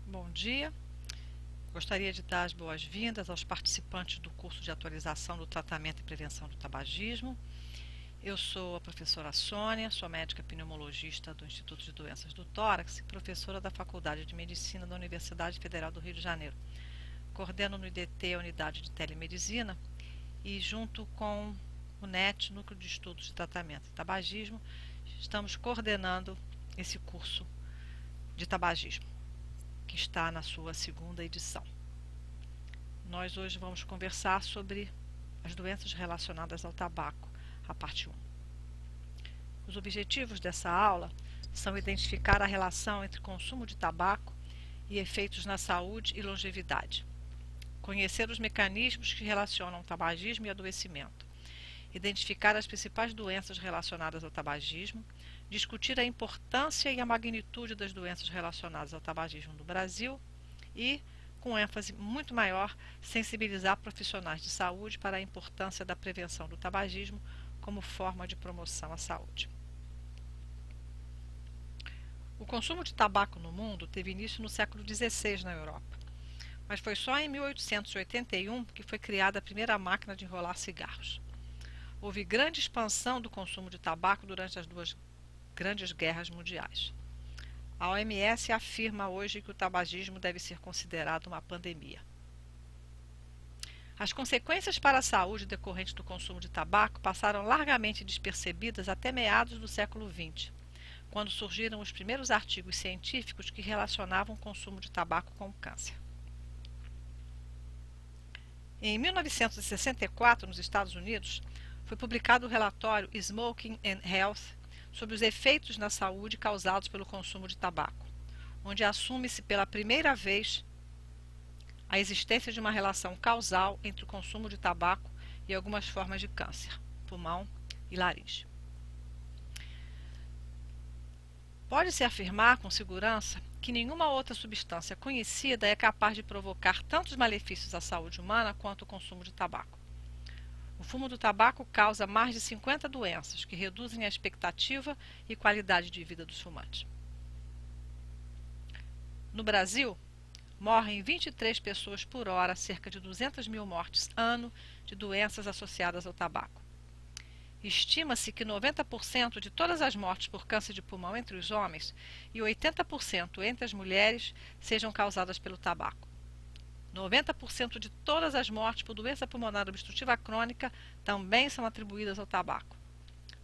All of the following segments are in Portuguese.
Bom dia. Gostaria de dar as boas-vindas aos participantes do curso de atualização do tratamento e prevenção do tabagismo. Eu sou a professora Sônia, sou médica pneumologista do Instituto de Doenças do Tórax e professora da Faculdade de Medicina da Universidade Federal do Rio de Janeiro. Coordeno no IDT a unidade de telemedicina e junto com o NET, Núcleo de Estudos de Tratamento e Tabagismo, estamos coordenando esse curso de tabagismo, que está na sua segunda edição. Nós hoje vamos conversar sobre as doenças relacionadas ao tabaco, a parte 1. Os objetivos dessa aula são identificar a relação entre consumo de tabaco e efeitos na saúde e longevidade, conhecer os mecanismos que relacionam o tabagismo e adoecimento, identificar as principais doenças relacionadas ao tabagismo, discutir a importância e a magnitude das doenças relacionadas ao tabagismo no Brasil e, com ênfase muito maior, sensibilizar profissionais de saúde para a importância da prevenção do tabagismo como forma de promoção à saúde. O consumo de tabaco no mundo teve início no século XVI na Europa, mas foi só em 1881 que foi criada a primeira máquina de enrolar cigarros. Houve grande expansão do consumo de tabaco durante as duas grandes guerras mundiais. A OMS afirma hoje que o tabagismo deve ser considerado uma pandemia. As consequências para a saúde decorrentes do consumo de tabaco passaram largamente despercebidas até meados do século XX, quando surgiram os primeiros artigos científicos que relacionavam o consumo de tabaco com o câncer. Em 1964, nos Estados Unidos, foi publicado o relatório Smoking and Health sobre os efeitos na saúde causados pelo consumo de tabaco, onde assume-se pela primeira vez a existência de uma relação causal entre o consumo de tabaco e algumas formas de câncer, pulmão e laringe. Pode-se afirmar com segurança que nenhuma outra substância conhecida é capaz de provocar tantos malefícios à saúde humana quanto o consumo de tabaco. O fumo do tabaco causa mais de 50 doenças que reduzem a expectativa e qualidade de vida dos fumantes. No Brasil, morrem 23 pessoas por hora, cerca de 200 mil mortes ano de doenças associadas ao tabaco. Estima-se que 90% de todas as mortes por câncer de pulmão entre os homens e 80% entre as mulheres sejam causadas pelo tabaco. 90% de todas as mortes por doença pulmonar obstrutiva crônica também são atribuídas ao tabaco.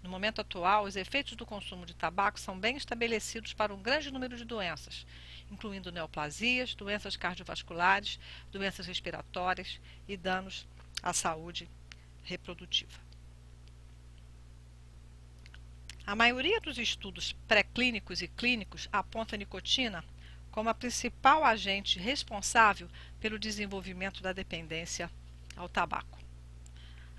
No momento atual, os efeitos do consumo de tabaco são bem estabelecidos para um grande número de doenças, incluindo neoplasias, doenças cardiovasculares, doenças respiratórias e danos à saúde reprodutiva. A maioria dos estudos pré-clínicos e clínicos aponta a nicotina como a principal agente responsável pelo desenvolvimento da dependência ao tabaco.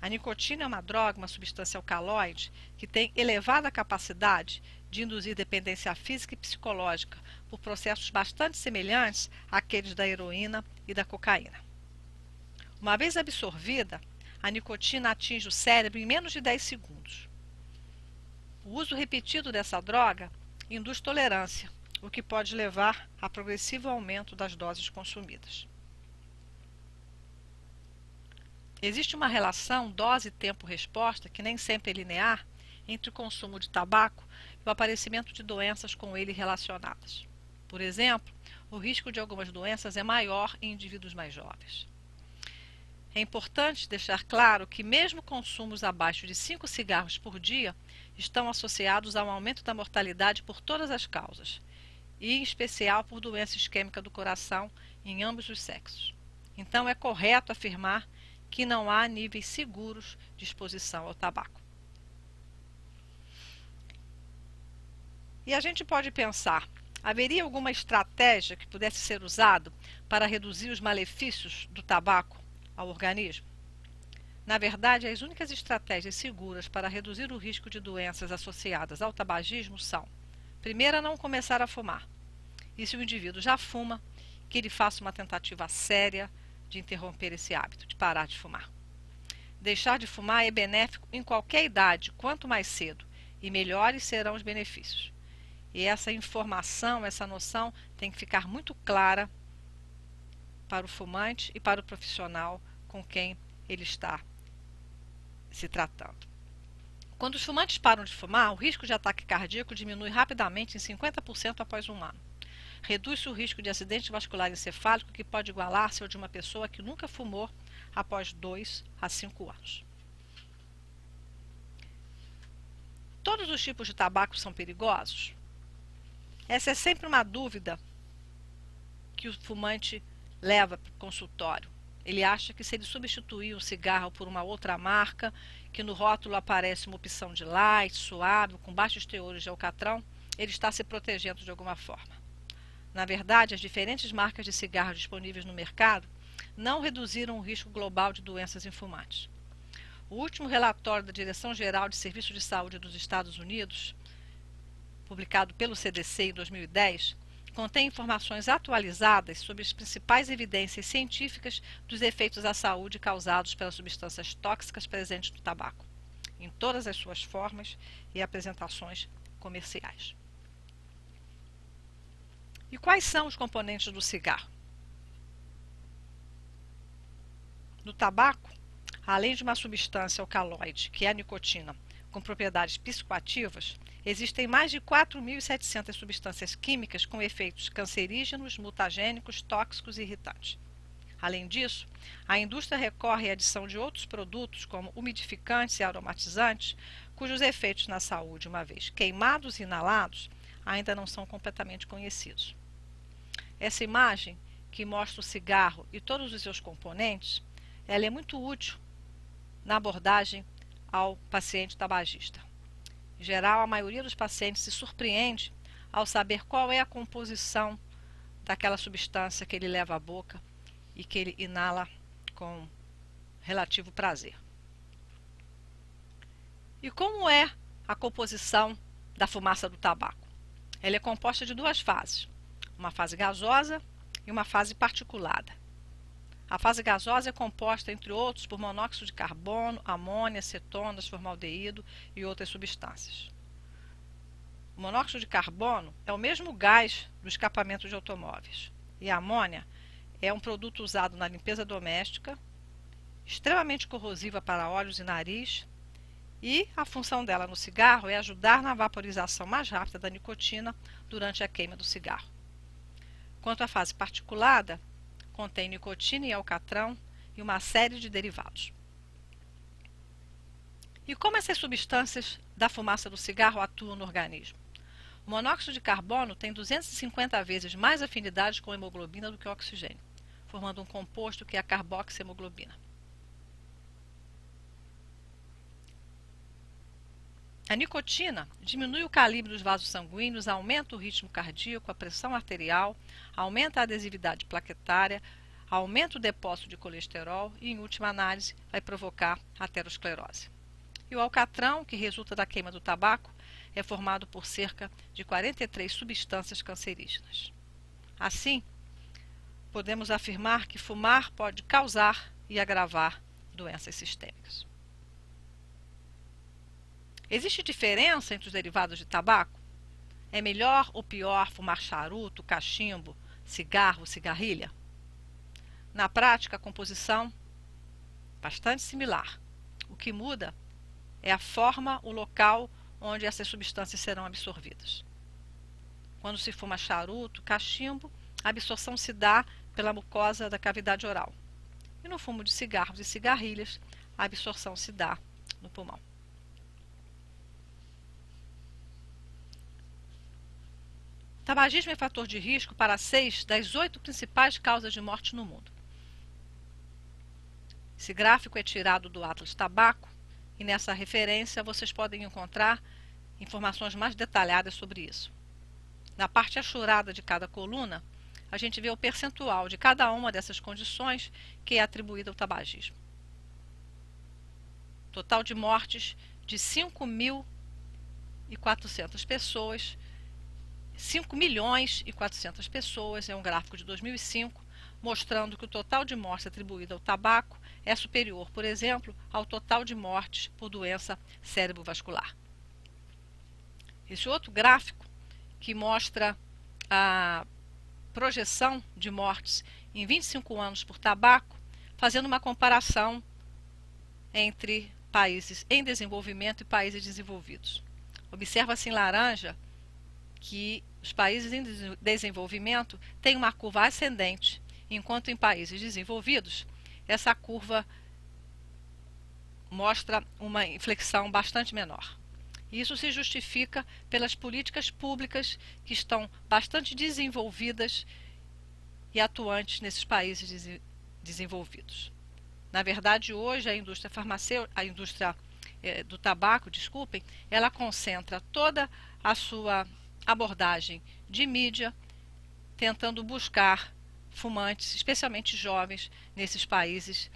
A nicotina é uma droga, uma substância alcaloide, que tem elevada capacidade de induzir dependência física e psicológica por processos bastante semelhantes àqueles da heroína e da cocaína. Uma vez absorvida, a nicotina atinge o cérebro em menos de 10 segundos. O uso repetido dessa droga induz tolerância, o que pode levar a progressivo aumento das doses consumidas. Existe uma relação dose-tempo-resposta, que nem sempre é linear, entre o consumo de tabaco e o aparecimento de doenças com ele relacionadas. Por exemplo, o risco de algumas doenças é maior em indivíduos mais jovens. É importante deixar claro que mesmo consumos abaixo de 5 cigarros por dia estão associados a um aumento da mortalidade por todas as causas, e em especial por doença isquêmica do coração em ambos os sexos. Então é correto afirmar que não há níveis seguros de exposição ao tabaco. E a gente pode pensar, haveria alguma estratégia que pudesse ser usada para reduzir os malefícios do tabaco ao organismo? Na verdade, as únicas estratégias seguras para reduzir o risco de doenças associadas ao tabagismo são: primeiro, não começar a fumar. E se o indivíduo já fuma, que ele faça uma tentativa séria de interromper esse hábito, de parar de fumar. Deixar de fumar é benéfico em qualquer idade, quanto mais cedo, e melhores serão os benefícios. E essa informação, essa noção tem que ficar muito clara para o fumante e para o profissional com quem ele está se tratando. Quando os fumantes param de fumar, o risco de ataque cardíaco diminui rapidamente em 50% após um ano. Reduz-se o risco de acidente vascular encefálico, que pode igualar-se ao de uma pessoa que nunca fumou após 2 a 5 anos. Todos os tipos de tabaco são perigosos? Essa é sempre uma dúvida que o fumante leva para o consultório. Ele acha que se ele substituir um cigarro por uma outra marca, que no rótulo aparece uma opção de light, suave, com baixos teores de alcatrão, ele está se protegendo de alguma forma. Na verdade, as diferentes marcas de cigarros disponíveis no mercado não reduziram o risco global de doenças em fumantes. O último relatório da Direção-Geral de Serviços de Saúde dos Estados Unidos, publicado pelo CDC em 2010, contém informações atualizadas sobre as principais evidências científicas dos efeitos à saúde causados pelas substâncias tóxicas presentes no tabaco, em todas as suas formas e apresentações comerciais. E quais são os componentes do cigarro? No tabaco, além de uma substância alcaloide, que é a nicotina, com propriedades psicoativas, existem mais de 4.700 substâncias químicas com efeitos cancerígenos, mutagênicos, tóxicos e irritantes. Além disso, a indústria recorre à adição de outros produtos, como umidificantes e aromatizantes, cujos efeitos na saúde, uma vez queimados e inalados, ainda não são completamente conhecidos. Essa imagem, que mostra o cigarro e todos os seus componentes, ela é muito útil na abordagem ao paciente tabagista. Em geral, a maioria dos pacientes se surpreende ao saber qual é a composição daquela substância que ele leva à boca e que ele inala com relativo prazer. E como é a composição da fumaça do tabaco? Ela é composta de 2 fases, uma fase gasosa e uma fase particulada. A fase gasosa é composta, entre outros, por monóxido de carbono, amônia, cetonas, formaldeído e outras substâncias. O monóxido de carbono é o mesmo gás do escapamento de automóveis. E a amônia é um produto usado na limpeza doméstica, extremamente corrosiva para olhos e nariz, e a função dela no cigarro é ajudar na vaporização mais rápida da nicotina durante a queima do cigarro. Quanto à fase particulada, contém nicotina e alcatrão e uma série de derivados. E como essas substâncias da fumaça do cigarro atuam no organismo? O monóxido de carbono tem 250 vezes mais afinidade com a hemoglobina do que o oxigênio, formando um composto que é a carboxihemoglobina. A nicotina diminui o calibre dos vasos sanguíneos, aumenta o ritmo cardíaco, a pressão arterial, aumenta a adesividade plaquetária, aumenta o depósito de colesterol e, em última análise, vai provocar aterosclerose. E o alcatrão, que resulta da queima do tabaco, é formado por cerca de 43 substâncias cancerígenas. Assim, podemos afirmar que fumar pode causar e agravar doenças sistêmicas. Existe diferença entre os derivados de tabaco? É melhor ou pior fumar charuto, cachimbo, cigarro, cigarrilha? Na prática, a composição é bastante similar. O que muda é a forma, o local onde essas substâncias serão absorvidas. Quando se fuma charuto, cachimbo, a absorção se dá pela mucosa da cavidade oral. E no fumo de cigarros e cigarrilhas, a absorção se dá no pulmão. Tabagismo é fator de risco para 6 das 8 principais causas de morte no mundo. Esse gráfico é tirado do Atlas Tabaco e nessa referência vocês podem encontrar informações mais detalhadas sobre isso. Na parte achurada de cada coluna, a gente vê o percentual de cada uma dessas condições que é atribuída ao tabagismo. Total de mortes de 5.400 pessoas. 5.400.000 pessoas, é um gráfico de 2005, mostrando que o total de mortes atribuído ao tabaco é superior, por exemplo, ao total de mortes por doença cerebrovascular. Esse outro gráfico, que mostra projeção de mortes em 25 anos por tabaco, fazendo uma comparação entre países em desenvolvimento e países desenvolvidos. Observa-se em laranja que os países em desenvolvimento têm uma curva ascendente, enquanto em países desenvolvidos essa curva mostra uma inflexão bastante menor. Isso se justifica pelas políticas públicas que estão bastante desenvolvidas e atuantes nesses países desenvolvidos. Na verdade, hoje a indústria do tabaco, ela concentra toda a sua abordagem de mídia, tentando buscar fumantes, especialmente jovens, nesses países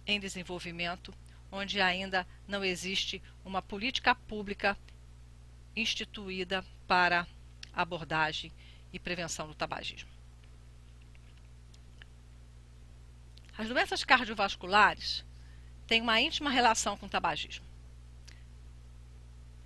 em desenvolvimento, onde ainda não existe uma política pública instituída para abordagem e prevenção do tabagismo. As doenças cardiovasculares têm uma íntima relação com o tabagismo.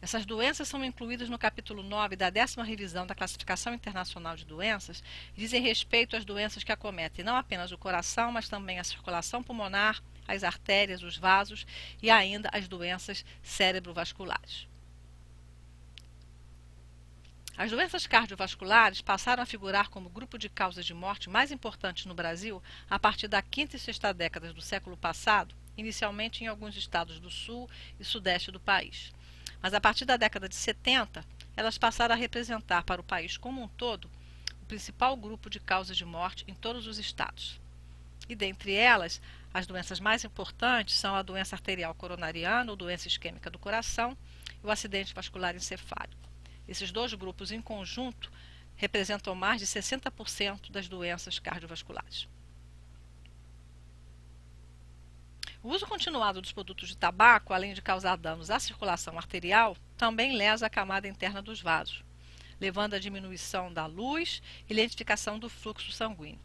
Essas doenças são incluídas no capítulo 9 da 10ª revisão da Classificação Internacional de Doenças e dizem respeito às doenças que acometem não apenas o coração, mas também a circulação pulmonar, as artérias, os vasos e ainda as doenças cerebrovasculares. As doenças cardiovasculares passaram a figurar como grupo de causas de morte mais importantes no Brasil a partir da 5ª e 6ª décadas do século passado, inicialmente em alguns estados do sul e sudeste do país. Mas a partir da década de 70, elas passaram a representar para o país como um todo o principal grupo de causas de morte em todos os estados. E dentre elas, as doenças mais importantes são a doença arterial coronariana, ou doença isquêmica do coração, e o acidente vascular encefálico. Esses dois grupos em conjunto representam mais de 60% das doenças cardiovasculares. O uso continuado dos produtos de tabaco, além de causar danos à circulação arterial, também lesa a camada interna dos vasos, levando à diminuição da luz e lentificação do fluxo sanguíneo.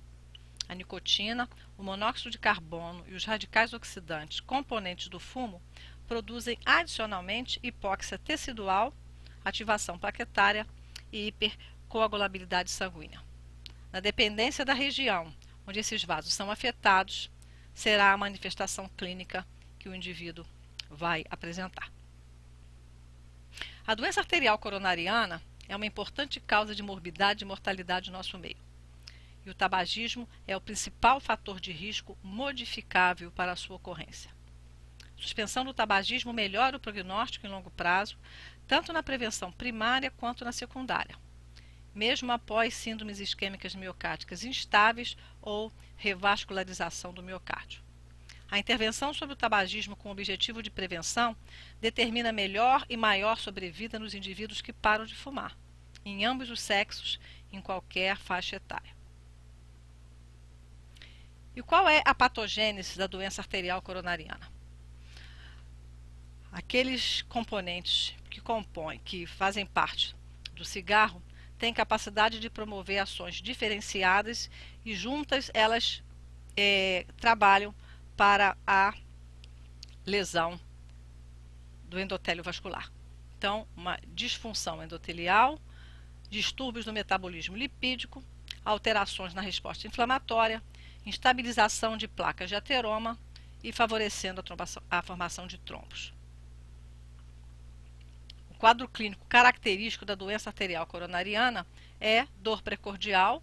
A nicotina, o monóxido de carbono e os radicais oxidantes componentes do fumo produzem adicionalmente hipóxia tecidual, ativação plaquetária e hipercoagulabilidade sanguínea. Na dependência da região onde esses vasos são afetados, será a manifestação clínica que o indivíduo vai apresentar. A doença arterial coronariana é uma importante causa de morbidade e mortalidade no nosso meio. E o tabagismo é o principal fator de risco modificável para a sua ocorrência. A suspensão do tabagismo melhora o prognóstico em longo prazo, tanto na prevenção primária quanto na secundária, mesmo após síndromes isquêmicas miocárdicas instáveis ou revascularização do miocárdio. A intervenção sobre o tabagismo com o objetivo de prevenção determina melhor e maior sobrevida nos indivíduos que param de fumar, em ambos os sexos, em qualquer faixa etária. E qual é a patogênese da doença arterial coronariana? Aqueles componentes que fazem parte do cigarro têm capacidade de promover ações diferenciadas e juntas elas trabalham para a lesão do endotélio vascular. Então, uma disfunção endotelial, distúrbios do metabolismo lipídico, alterações na resposta inflamatória, instabilização de placas de ateroma e favorecendo a formação de trombos. O quadro clínico característico da doença arterial coronariana é dor precordial,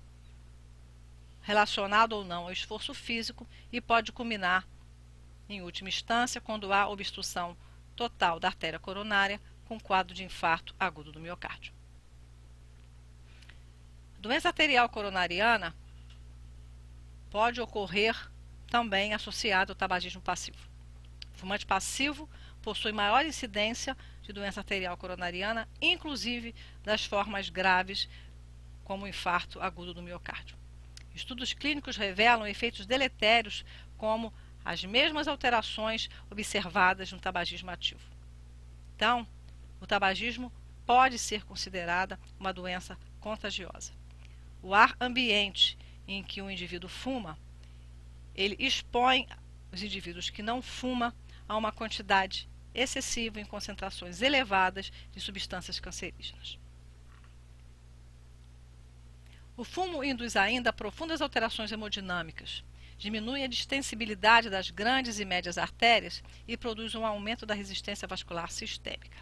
relacionado ou não ao esforço físico, e pode culminar, em última instância, quando há obstrução total da artéria coronária com quadro de infarto agudo do miocárdio. A doença arterial coronariana pode ocorrer também associada ao tabagismo passivo. O fumante passivo possui maior incidência de doença arterial coronariana, inclusive das formas graves, como o infarto agudo do miocárdio. Estudos clínicos revelam efeitos deletérios, como as mesmas alterações observadas no tabagismo ativo. Então, o tabagismo pode ser considerada uma doença contagiosa. O ar ambiente em que o indivíduo fuma, ele expõe os indivíduos que não fumam a uma quantidade excessiva em concentrações elevadas de substâncias cancerígenas. O fumo induz ainda profundas alterações hemodinâmicas, diminui a distensibilidade das grandes e médias artérias e produz um aumento da resistência vascular sistêmica.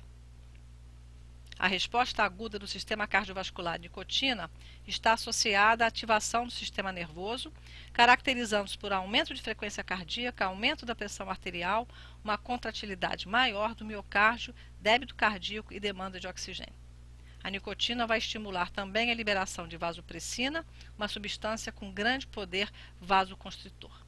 A resposta aguda do sistema cardiovascular à nicotina está associada à ativação do sistema nervoso, caracterizando-se por aumento de frequência cardíaca, aumento da pressão arterial, uma contratilidade maior do miocárdio, débito cardíaco e demanda de oxigênio. A nicotina vai estimular também a liberação de vasopressina, uma substância com grande poder vasoconstritor.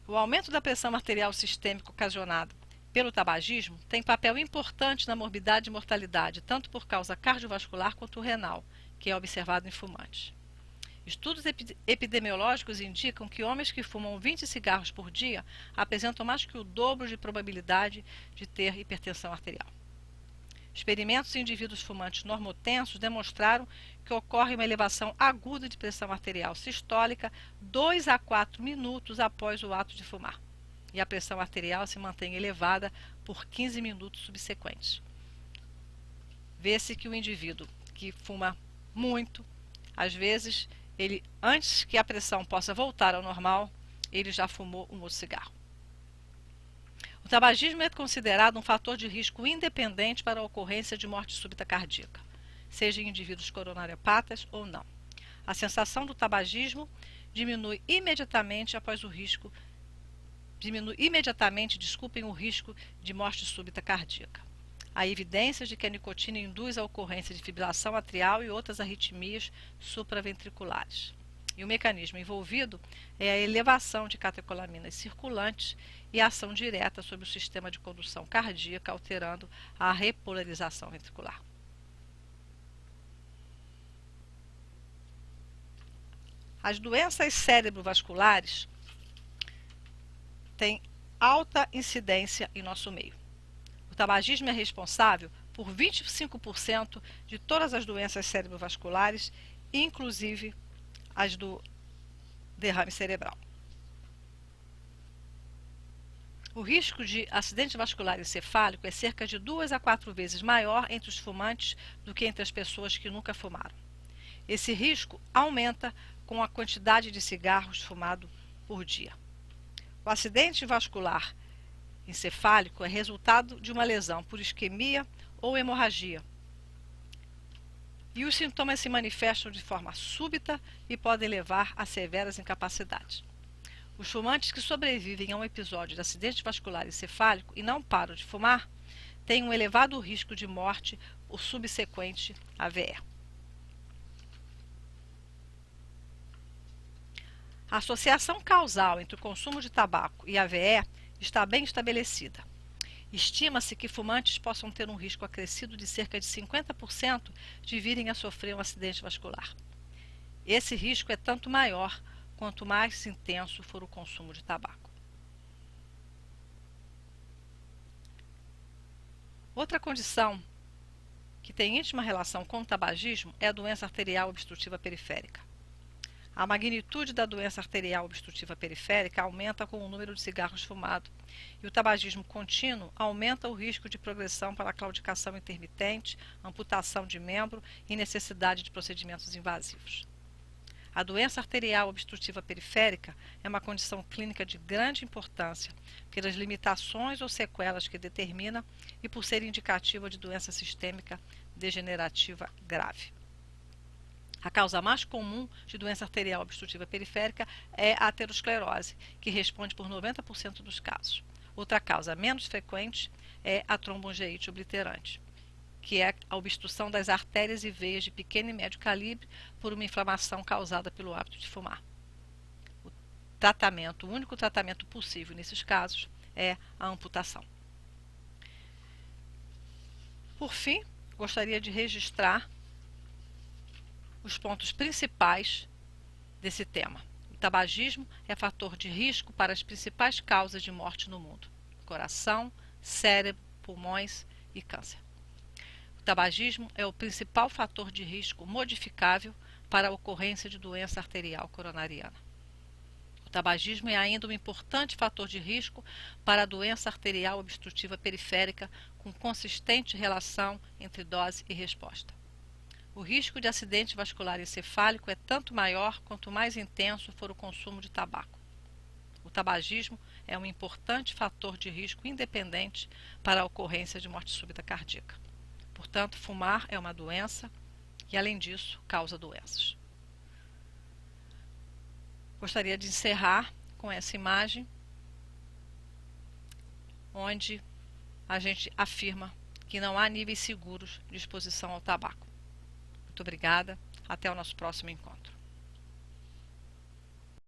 O aumento da pressão arterial sistêmica ocasionado pelo tabagismo tem papel importante na morbidade e mortalidade, tanto por causa cardiovascular quanto renal, que é observado em fumantes. Estudos epidemiológicos indicam que homens que fumam 20 cigarros por dia apresentam mais que o dobro de probabilidade de ter hipertensão arterial. Experimentos em indivíduos fumantes normotensos demonstraram que ocorre uma elevação aguda de pressão arterial sistólica 2 a 4 minutos após o ato de fumar, e a pressão arterial se mantém elevada por 15 minutos subsequentes. Vê-se que o indivíduo que fuma muito, às vezes, antes que a pressão possa voltar ao normal, ele já fumou um outro cigarro. O tabagismo é considerado um fator de risco independente para a ocorrência de morte súbita cardíaca, seja em indivíduos coronariopatas ou não. A sensação do tabagismo diminui imediatamente o risco de morte súbita cardíaca. Há evidências de que a nicotina induz a ocorrência de fibrilação atrial e outras arritmias supraventriculares. E o mecanismo envolvido é a elevação de catecolaminas circulantes e a ação direta sobre o sistema de condução cardíaca, alterando a repolarização ventricular. As doenças cerebrovasculares têm alta incidência em nosso meio. O tabagismo é responsável por 25% de todas as doenças cerebrovasculares, inclusive as do derrame cerebral. O risco de acidente vascular encefálico é cerca de 2 a 4 vezes maior entre os fumantes do que entre as pessoas que nunca fumaram. Esse risco aumenta com a quantidade de cigarros fumados por dia. O acidente vascular encefálico é resultado de uma lesão por isquemia ou hemorragia. E os sintomas se manifestam de forma súbita e podem levar a severas incapacidades. Os fumantes que sobrevivem a um episódio de acidente vascular encefálico e não param de fumar têm um elevado risco de morte por subsequente AVE. A associação causal entre o consumo de tabaco e AVE está bem estabelecida. Estima-se que fumantes possam ter um risco acrescido de cerca de 50% de virem a sofrer um acidente vascular. Esse risco é tanto maior quanto mais intenso for o consumo de tabaco. Outra condição que tem íntima relação com o tabagismo é a doença arterial obstrutiva periférica. A magnitude da doença arterial obstrutiva periférica aumenta com o número de cigarros fumados, e o tabagismo contínuo aumenta o risco de progressão para a claudicação intermitente, amputação de membro e necessidade de procedimentos invasivos. A doença arterial obstrutiva periférica é uma condição clínica de grande importância pelas limitações ou sequelas que determina e por ser indicativa de doença sistêmica degenerativa grave. A causa mais comum de doença arterial obstrutiva periférica é a aterosclerose, que responde por 90% dos casos. Outra causa menos frequente é a trombongeite obliterante, que é a obstrução das artérias e veias de pequeno e médio calibre por uma inflamação causada pelo hábito de fumar. O único tratamento possível nesses casos é a amputação. Por fim, gostaria de registrar os pontos principais desse tema. O tabagismo é fator de risco para as principais causas de morte no mundo: coração, cérebro, pulmões e câncer. O tabagismo é o principal fator de risco modificável para a ocorrência de doença arterial coronariana. O tabagismo é ainda um importante fator de risco para a doença arterial obstrutiva periférica, com consistente relação entre dose e resposta. O risco de acidente vascular encefálico é tanto maior quanto mais intenso for o consumo de tabaco. O tabagismo é um importante fator de risco independente para a ocorrência de morte súbita cardíaca. Portanto, fumar é uma doença e, além disso, causa doenças. Gostaria de encerrar com essa imagem, onde a gente afirma que não há níveis seguros de exposição ao tabaco. Muito obrigada. Até o nosso próximo encontro.